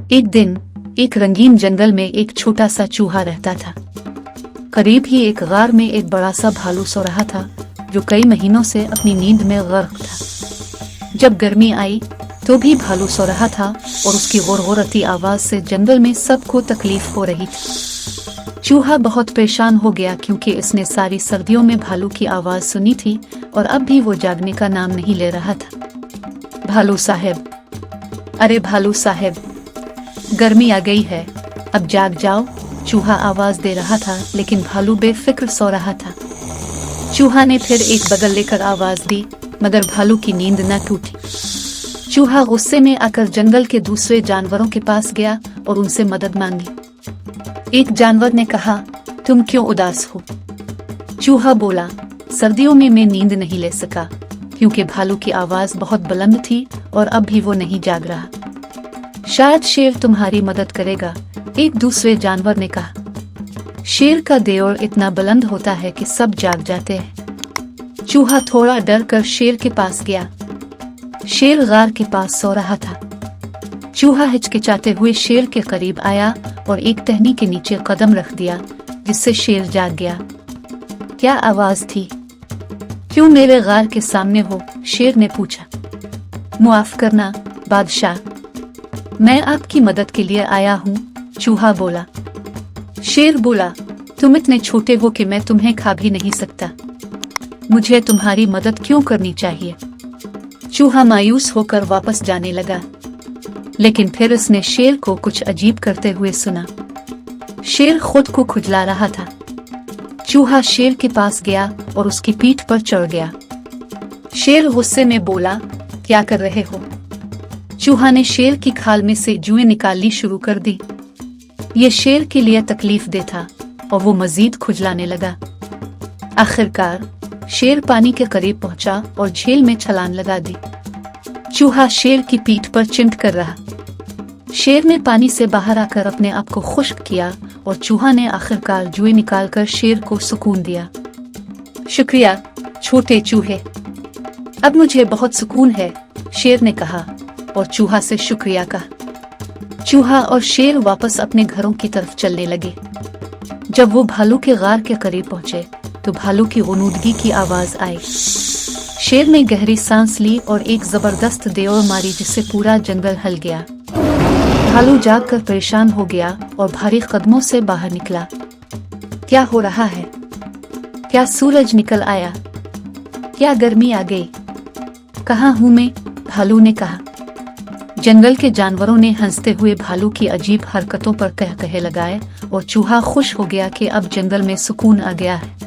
एक दिन एक रंगीन जंगल में एक छोटा सा चूहा रहता था। करीब ही एक गार में एक बड़ा सा भालू सो रहा था, जो कई महीनों से अपनी नींद में गर्क था। जब गर्मी आई तो भी भालू सो रहा था और उसकी गुरगुराती आवाज से जंगल में सबको तकलीफ हो रही थी। चूहा बहुत परेशान हो गया क्योंकि इसने सारी सर्दियों में भालू की आवाज सुनी थी और अब भी वो जागने का नाम नहीं ले रहा था। भालू साहब, अरे भालू साहब, गर्मी आ गई है, अब जाग जाओ, चूहा आवाज दे रहा था, लेकिन भालू बेफिक्र सो रहा था। चूहा ने फिर एक बगल लेकर आवाज दी, मगर भालू की नींद न टूटी। चूहा गुस्से में आकर जंगल के दूसरे जानवरों के पास गया और उनसे मदद मांगी। एक जानवर ने कहा, तुम क्यों उदास हो? चूहा बोला, सर्दियों में मैं नींद नहीं ले सका क्योंकि भालू की आवाज बहुत बुलंद थी और अब भी वो नहीं जाग रहा। शायद शेर तुम्हारी मदद करेगा, एक दूसरे जानवर ने कहा। शेर का देओर इतना बुलंद होता है कि सब जाग जाते हैं। चूहा थोड़ा डर कर शेर के पास गया। शेर गार के पास सो रहा था। चूहा हिचकिचाते हुए शेर के करीब आया और एक टहनी के नीचे कदम रख दिया, जिससे शेर जाग गया। क्या आवाज थी? क्यों मेरे गार के सामने हो? शेर ने पूछा। मुआफ करना बादशाह, मैं आपकी मदद के लिए आया हूँ, चूहा बोला। शेर बोला, तुम इतने छोटे हो कि मैं तुम्हें खा भी नहीं सकता, मुझे तुम्हारी मदद क्यों करनी चाहिए? चूहा मायूस होकर वापस जाने लगा, लेकिन फिर उसने शेर को कुछ अजीब करते हुए सुना। शेर खुद को खुजला रहा था। चूहा शेर के पास गया और उसकी पीठ पर चढ़ गया। शेर गुस्से में बोला, क्या कर रहे हो? चूहा ने शेर की खाल में से जुएं निकालनी शुरू कर दी। ये शेर के लिए तकलीफ दे था और वो मजीद खुजलाने लगा। आखिरकार शेर पानी के करीब पहुंचा और झील में छलांग लगा दी। चूहा शेर की पीठ पर चिमट कर रहा। शेर ने पानी से बाहर आकर अपने आप को खुश्क किया और चूहा ने आखिरकार जुएं निकालकर शेर को सुकून दिया। शुक्रिया छोटे चूहे, अब मुझे बहुत सुकून है, शेर ने कहा और चूहा से शुक्रिया कहा। चूहा और शेर वापस अपने घरों की तरफ चलने लगे। जब वो भालू के गार के करीब पहुंचे तो भालू की गुनूदगी की आवाज आई। शेर ने गहरी सांस ली और एक जबरदस्त देओर मारी, जिससे पूरा जंगल हिल गया। भालू जागकर परेशान हो गया और भारी कदमों से बाहर निकला। क्या हो रहा है? क्या सूरज निकल आया? क्या गर्मी आ गई? कहाँ हूँ मैं? भालू ने कहा। जंगल के जानवरों ने हंसते हुए भालू की अजीब हरकतों पर कह लगाए और चूहा खुश हो गया कि अब जंगल में सुकून आ गया है।